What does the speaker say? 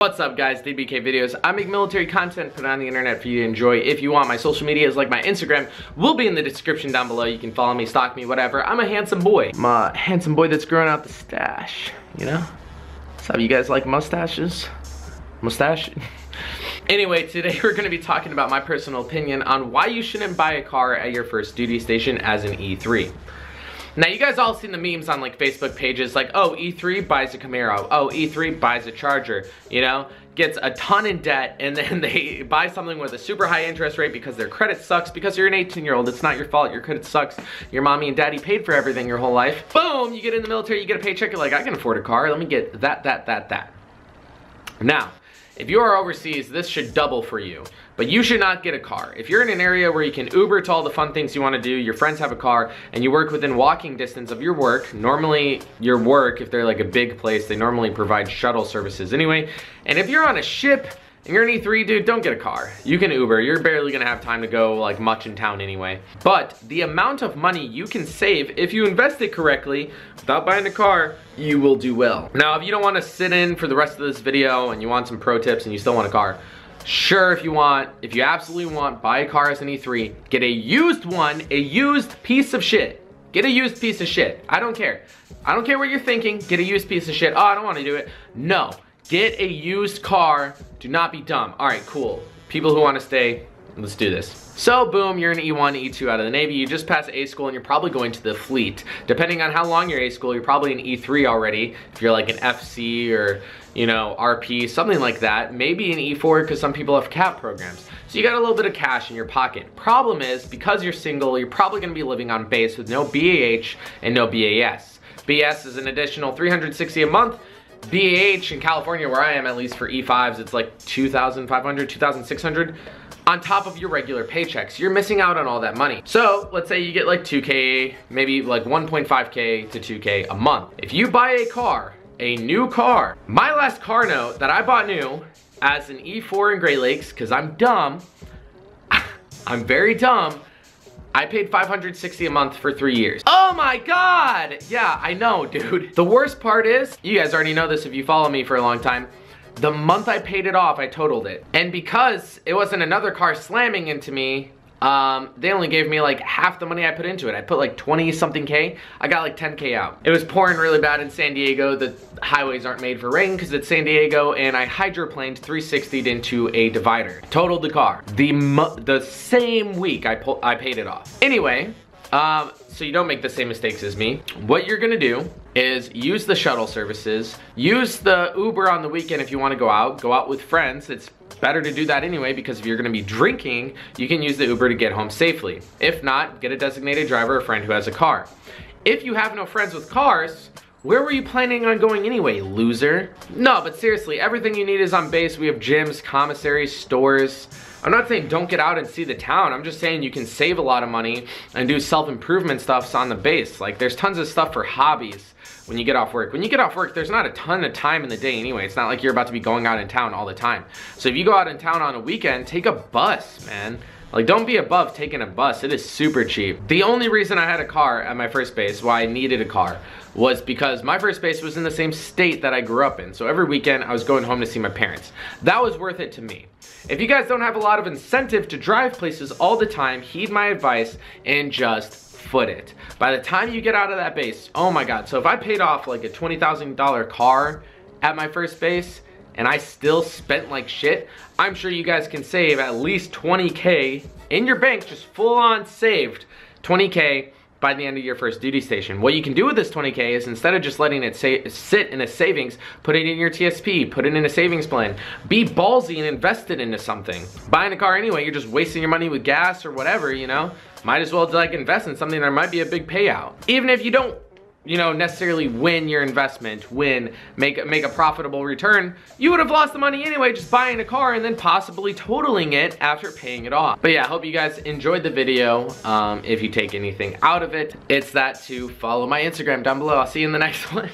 What's up guys, DwkVideos. I make military content, put it on the internet for you to enjoy. If you want, my social medias like my Instagram will be in the description down below. You can follow me, stalk me, whatever. I'm a handsome boy. I'm a handsome boy that's growing out the stash, you know? What's up, you guys like mustaches? Mustache? Anyway, today we're going to be talking about my personal opinion on why you shouldn't buy a car at your first duty station as an E3. Now, you guys all seen the memes on like Facebook pages like, oh, E3 buys a Camaro, oh, E3 buys a Charger, you know, gets a ton in debt, and then they buy something with a super high interest rate because their credit sucks, because you're an 18-year-old, it's not your fault, your credit sucks, your mommy and daddy paid for everything your whole life. Boom, you get in the military, you get a paycheck, you're like, I can afford a car, let me get that. Now, if you are overseas, this should double for you, but you should not get a car. If you're in an area where you can Uber to all the fun things you want to do, your friends have a car, and you work within walking distance of your work, normally your work, if they're like a big place, they normally provide shuttle services anyway, and if you're on a ship, and you're an E3, dude, don't get a car. You can Uber. You're barely gonna have time to go like much in town anyway. But the amount of money you can save if you invest it correctly without buying a car, you will do well. Now, if you don't wanna sit in for the rest of this video and you want some pro tips and you still want a car, sure, if you absolutely want, buy a car as an E3, get a used one, a used piece of shit. Get a used piece of shit. I don't care. I don't care what you're thinking, get a used piece of shit. Oh, I don't wanna do it. No. Get a used car, do not be dumb. All right, cool. People who want to stay, let's do this. So boom, you're an E1, E2 out of the Navy, you just passed A school and you're probably going to the fleet. Depending on how long you're A school, you're probably an E3 already. If you're like an FC or, you know, RP, something like that. Maybe an E4 because some people have CAP programs. So you got a little bit of cash in your pocket. Problem is, because you're single, you're probably gonna be living on base with no BAH and no BAS. BS is an additional $360 a month. BAH in California, where I am at least for E5s, it's like $2,500, $2,600 on top of your regular paychecks. You're missing out on all that money. So let's say you get like 2K, maybe like 1.5K to 2K a month. If you buy a car, a new car, my last car note that I bought new as an E4 in Great Lakes, because I'm dumb, I'm very dumb, I paid $560 a month for 3 years. Oh my God! Yeah, I know, dude. The worst part is, you guys already know this if you follow me for a long time, the month I paid it off, I totaled it. And because it wasn't another car slamming into me, they only gave me like half the money I put into it. I put like 20 something K, I got like 10K out. It was pouring really bad in San Diego. The highways aren't made for rain because it's San Diego, and I hydroplaned 360'd into a divider. Totaled the car. The same week I paid it off. Anyway, so you don't make the same mistakes as me. What you're gonna do is use the shuttle services, use the Uber on the weekend if you wanna go out with friends. It's better to do that anyway, because if you're gonna be drinking, you can use the Uber to get home safely. If not, get a designated driver, a friend who has a car. If you have no friends with cars, where were you planning on going anyway, loser? No, but seriously, everything you need is on base. We have gyms, commissaries, stores. I'm not saying don't get out and see the town. I'm just saying you can save a lot of money and do self-improvement stuffs on the base. Like, there's tons of stuff for hobbies when you get off work. When you get off work, there's not a ton of time in the day anyway. It's not like you're about to be going out in town all the time. So if you go out in town on a weekend, take a bus, man. Like, don't be above taking a bus. It is super cheap. The only reason I had a car at my first base, why I needed a car, was because my first base was in the same state that I grew up in. So every weekend I was going home to see my parents. That was worth it to me. If you guys don't have a lot of incentive to drive places all the time, heed my advice and just foot it. By the time you get out of that base, oh my God. So if I paid off like a $20,000 car at my first base, and I still spent like shit, I'm sure you guys can save at least 20K in your bank, just full on saved 20K by the end of your first duty station. What you can do with this 20K is, instead of just letting it sit in a savings, put it in your TSP, put it in a savings plan. Be ballsy and invest it into something. Buying a car anyway, you're just wasting your money with gas or whatever, you know? Might as well like invest in something that might be a big payout. Even if you don't, you know, necessarily win your investment, make a profitable return, you would have lost the money anyway just buying a car and then possibly totaling it after paying it off. But yeah, I hope you guys enjoyed the video. If you take anything out of it, it's that to follow my Instagram down below. I'll see you in the next one.